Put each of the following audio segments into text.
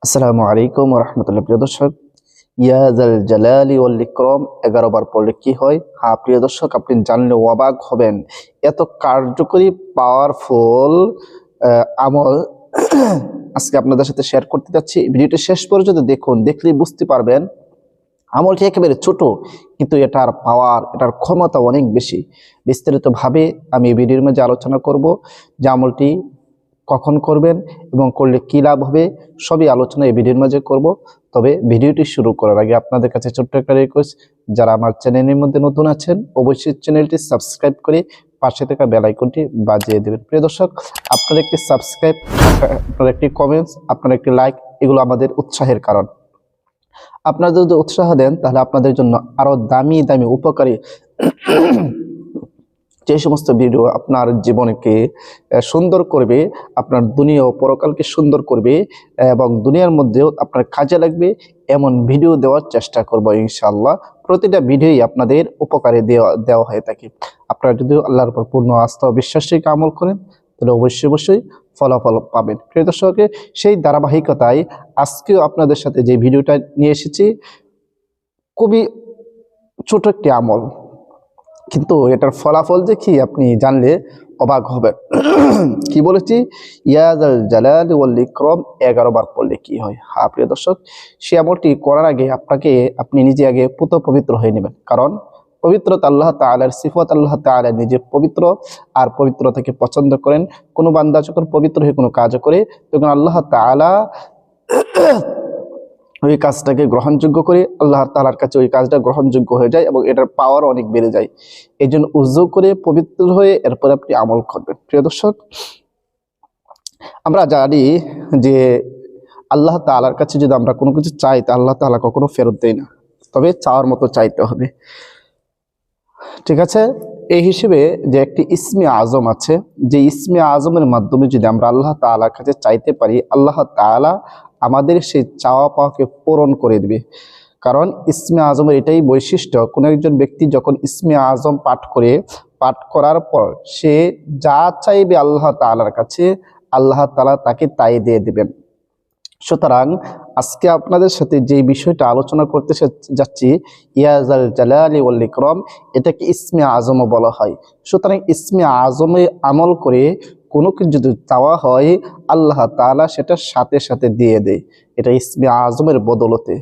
আসসালামু আলাইকুম রহমতুল্লাহ। প্রিয় দর্শক, ইয়াজাল জালালি ওয়াল ইকরাম 11 বার পড়লে কি হয়? হ্যাঁ প্রিয় দর্শক, আপনি জানলে অবাক হবেন। এত কার্যকরী পাওয়ারফুল আমল আজকে আপনাদের সাথে শেয়ার করতে যাচ্ছি। ভিডিওটি শেষ পর্যন্ত দেখুন, দেখলেই বুঝতে পারবেন আমলটি একেবারে ছোট, কিন্তু এটার পাওয়ার, এটার ক্ষমতা অনেক বেশি। বিস্তারিতভাবে আমি এই ভিডিওর মাঝে আলোচনা করব যে আমলটি কখন করবেন এবং করলে কী লাভ হবে, সবই আলোচনা এই ভিডিওর মাঝে করব। তবে ভিডিওটি শুরু করার আগে আপনাদের কাছে ছোট্ট একটা রিকোয়েস্ট, যারা আমার চ্যানেলের মধ্যে নতুন আছেন অবশ্যই চ্যানেলটি সাবস্ক্রাইব করে পাশে থাকা বেল আইকনটি বাজিয়ে দেবেন। প্রিয় দর্শক, আপনার একটি সাবস্ক্রাইব, আপনার একটি কমেন্টস, আপনার একটি লাইক, এগুলো আমাদের উৎসাহের কারণ। আপনারা যদি উৎসাহ দেন তাহলে আপনাদের জন্য আরো দামি দামি উপকারী যে সমস্ত ভিডিও আপনার জীবনকে সুন্দর করবে, আপনার দুনিয়া ও পরকালকে সুন্দর করবে এবং দুনিয়ার মধ্যেও আপনার কাজে লাগবে, এমন ভিডিও দেওয়ার চেষ্টা করব ইনশাআল্লাহ। প্রতিটা ভিডিওই আপনাদের উপকারে দেওয়া হয়ে থাকে। আপনারা যদি আল্লাহর উপর পূর্ণ আস্থা ও বিশ্বাস রেখে আমল করেন তাহলে অবশ্যই ফলাফল পাবেন। প্রিয় দর্শক, সেই ধারাবাহিকতায় আজকেও আপনাদের সাথে যে ভিডিওটা নিয়ে এসেছি, খুবই ছোট একটি আমল, কিন্তু এটার ফলাফল যে কি আপনি জানলে অবাক হবেন। কি বলেছি? ইয়াজাল জালাল ওয়াল ইকরাম 11 বার পড়লে কি হয়? হ্যাঁ প্রিয় দর্শক, সে আমলটি করার আগে আপনি নিজে আগে পবিত্র হয়ে নেবেন। কারণ পবিত্রতা আল্লাহ তাআলার সিফাত, আল্লাহ তাআলা নিজে পবিত্র আর পবিত্রতাকে পছন্দ করেন। কোনো বান্দা যখন পবিত্র হয়ে কোনো কাজ করে তখন আল্লাহ তাআলা ওই কাজটাকে গ্রহণযোগ্য করে, আল্লাহ তাআলার কাছে ওই কাজটা গ্রহণযোগ্য হয়ে যায় এবং এটার পাওয়ার অনেক বেড়ে যায়। এই জন্য উযু করে পবিত্র হয়ে এরপর আপনি আমল করবেন। প্রিয় দর্শক, আমরা জানি যে আল্লাহ তাআলার কাছে যদি আমরা কোনো কিছু চাই তা আল্লাহ তাআলা কখনো ফেরত দেয় না, তবে চাওয়ার মতো চাইতে হবে। ঠিক আছে? এই হিসেবে যে একটি ইসমে আজম আছে, যে ইসমে আজমের মাধ্যমে যদি আমরা আল্লাহ তাআলার কাছে চাইতে পারি, আল্লাহ তাআলা আমাদের সেই চাওয়া পাওয়াকে পূরণ করে দিবে। কারণ ইসমে আজমের এটাই বৈশিষ্ট্য, কোনো একজন ব্যক্তি যখন ইসমে আজম পাঠ করার পর সে যা চাইবে আল্লাহ তাআলার কাছে, আল্লাহ তাআলা তাকে তাই দিয়ে দিবেন। সুতরাং আজকে আপনাদের সাথে যে বিষয়টা আলোচনা করতে যাচ্ছি, ইয়াজাল জালালি ওয়াল ইকরাম, এটাকে ইসমে আজমও বলা হয়। সুতরাং ইসমে আজমে আমল করে কোনো কিছু যদি চাওয়া হয়, আল্লাহ তাআলা সেটা সাথে সাথে দিয়ে দেয়। এটা ইসমে আজমের বদলতে।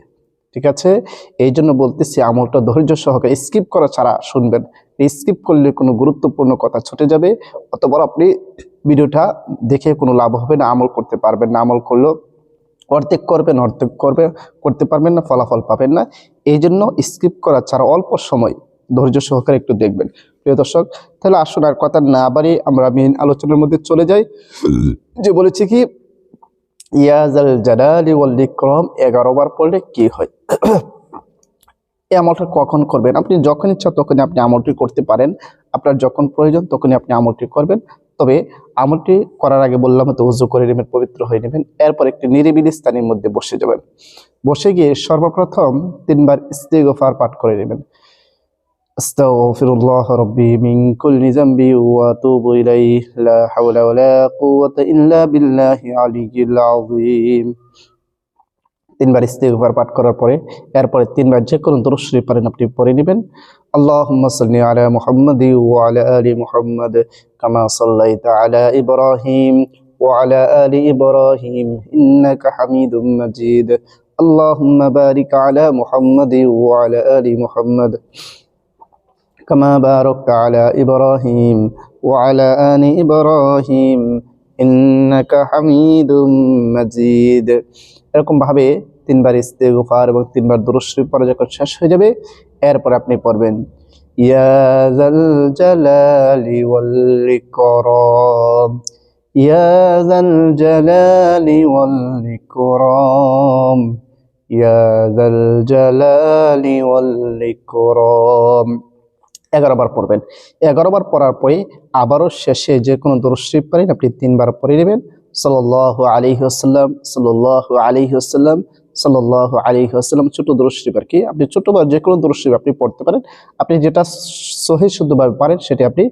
ঠিক আছে? এই জন্য বলতেছি আমলটা ধৈর্য সহকারে স্কিপ করা ছাড়া শুনবেন। স্কিপ করলে কোনো গুরুত্বপূর্ণ কথা ছুটে যাবে, অতঃপর আপনি ভিডিওটা দেখে কোনো লাভ হবে না, আমল করতে পারবেন না। আমল করলেও অর্ধেক করতে পারবেন না, ফলাফল পাবেন না। এই জন্য স্কিপ করা ছাড়া অল্প সময় ধৈর্য সহকারে একটু দেখবেন। প্রিয় দর্শক, তাহলে আসুন আর কথা না বাড়িয়ে আমরা মেইন আলোচনার মধ্যে চলে যাই। যে বলেছি কি, ইয়াজাল জালালি ওয়াল ইকরাম 11 বার পড়লে কি হয়? এই আমলটা কখন করবেন? আপনি যখন ইচ্ছা তখনই আপনি আমলটি করতে পারেন। আপনার যখন প্রয়োজন তখনই আপনি আমলটি করবেন। তবে আমলটি করার আগে বললাম তো উযু করে নেবেন, পবিত্র হয়ে নেবেন। এরপর একটি নিরিবিলি স্থানের মধ্যে বসে যাবেন। বসে গিয়ে সর্বপ্রথম 3 বার ইস্তিগফার পাঠ করে নেবেন। আস্তাগফিরুল্লাহ রাব্বি মিন কুল্লি যামবি ওয়া আতুবু ইলাইহি, লা হাওলা ওয়ালা কুওয়াতা ইল্লা বিল্লাহি আলিয়্যিল আযীম। 3 বার ইস্তিগফার পাঠ করার পরে এরপরে 3 বার যে কোনো দরুদ শরীফ পারেন আপনি পড়ে নেবেন। আল্লাহুম্মা সাল্লি আলা মুহাম্মাদি ওয়া আলা আলি মুহাম্মাদ কামা সাল্লাইতা আলা ইব্রাহিম ওয়া আলা আলি ইব্রাহিম ইন্নাকা হামিদুম মাজিদ। আল্লাহুম্মা বারিক আলা মুহাম্মাদি ওয়া আলা আলি মুহাম্মাদ কামা বারাকতা আলা ইব্রাহিম ওয়া আলা আলি ইব্রাহিম ইন্নাকা হামিদুম মাজিদ। এরকম ভাবে 3 বার ইস্তিগফার এবং 3 বার দুরূদ শরীফ পড়া যখন শেষ হয়ে যাবে, এরপর আপনি পড়বেন ইয়াজাল জালালি ওয়াল ইকরাম, ইয়াজাল জালালি ওয়াল ইকরাম, ইয়াজাল জালালি ওয়াল ইকরাম। 11 বার পড়বেন। 11 বার পড়ার পরে আবারও শেষে যে কোনো দরুদ শরীফ পারেন আপনি 3 বার পড়ে নেবেন। সাল্লাল্লাহু আলাইহি ওয়াসাল্লাম, সাল্লাল্লাহু আলাইহি ওয়াসাল্লাম, সাল্লাল্লাহু আলাইহি ওয়াসাল্লাম। ছোট দরুদ শরীফ আর কি, আপনি ছোট বা যে কোনো দরুদ শরীফ আপনি পড়তে পারেন। আপনি যেটা সহিহ শুদ্ধভাবে পারেন সেটা আপনি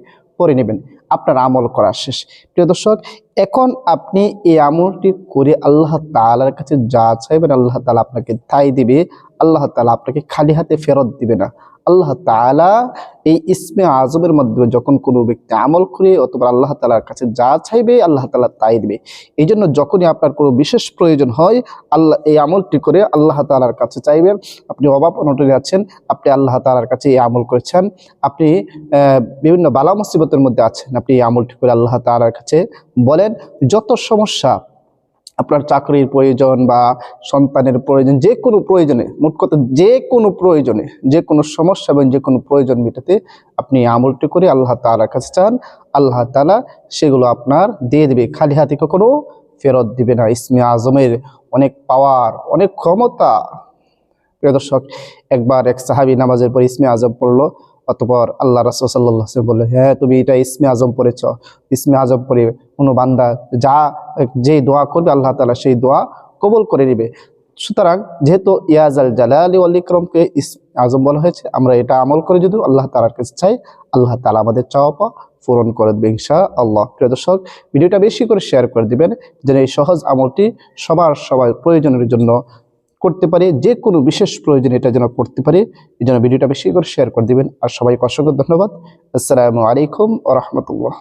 পরে নেবেন, আপনার আমল করা শেষ। প্রিয় দর্শক, এখন আপনি এই আমলটি করে আল্লাহ তাআলার কাছে যা চাইবেন আল্লাহ তাআলা আপনাকে তাই দিবে। আল্লাহ তাআলা আপনাকে খালি হাতে ফেরত দিবে না। আল্লাহ তাআলা এই ইসমে আজমের মাধ্যমে যখন কোনো ব্যক্তি আমল করে অথবা আল্লাহ তাআলার কাছে যা চাইবে আল্লাহ তাআলা তাই দিবে। এই জন্য যখনই আপনার কোনো বিশেষ প্রয়োজন হয়, আল্লাহ এই আমলটি করে আল্লাহ তাআলার কাছে চাইবেন। আপনি অভাব অনটনে আছেন, আপনি আল্লাহ তাআলার কাছে এই আমল করেছেন, আপনি বিভিন্ন বালা মুসিবতের মধ্যে আছেন, আপনি এই আমলটি করে আল্লাহ তাআলার কাছে বলেন। যত সমস্যা, আপনার চাকরির প্রয়োজন বা সন্তানের প্রয়োজন, যে কোনো প্রয়োজনে, মোট কথা যে কোনো প্রয়োজনে, যে কোনো সমস্যা এবং যে কোনো প্রয়োজন মেটাতে আপনি আমলটি করে আল্লাহ তাআলার কাছে চান, আল্লাহ তাআলা সেগুলো আপনার দিয়ে দেবে, খালি হাতে কখনো ফেরত দিবে না। ইসমে আজমের অনেক পাওয়ার, অনেক ক্ষমতা। প্রিয় দর্শক, একবার এক সাহাবী নামাজের পর ইসমে আজম পড়লো, অতঃপর আল্লাহ রাসূল সাল্লাল্লাহু আলাইহি ওয়াসাল্লাম বললেন, হ্যাঁ তুমি এটা ইসমে আজম পড়েছ। ইসমে আজম পড়ে কোনো বান্দা যে দোয়া করবে আল্লাহ তাআলা সেই দোয়া কবুল করে নেবে। সুতরাং যেহেতু ইয়াজাল জালালি ওয়াল ইকরামকে ইসমে আজম বলা হয়েছে, আমরা এটা আমল করে যদি আল্লাহ তাআলার কাছে চাই, আল্লাহ তাআলা আমাদের চাওয়া পাওয়া পূরণ করে দেবে ইনশাআল্লাহ। প্রিয় দর্শক, ভিডিওটা বেশি করে শেয়ার করে দিবেন যেন এই সহজ আমলটি সবার প্রয়োজনের জন্য করতে পারি, যে কোনো বিশেষ প্রয়োজনে এটা যেন করতে পারি। এই জন্য ভিডিওটা বেশি করে শেয়ার করে দিবেন। আর সবাইকে অসংখ্য ধন্যবাদ। আসসালামু আলাইকুম ওয়া রাহমাতুল্লাহ।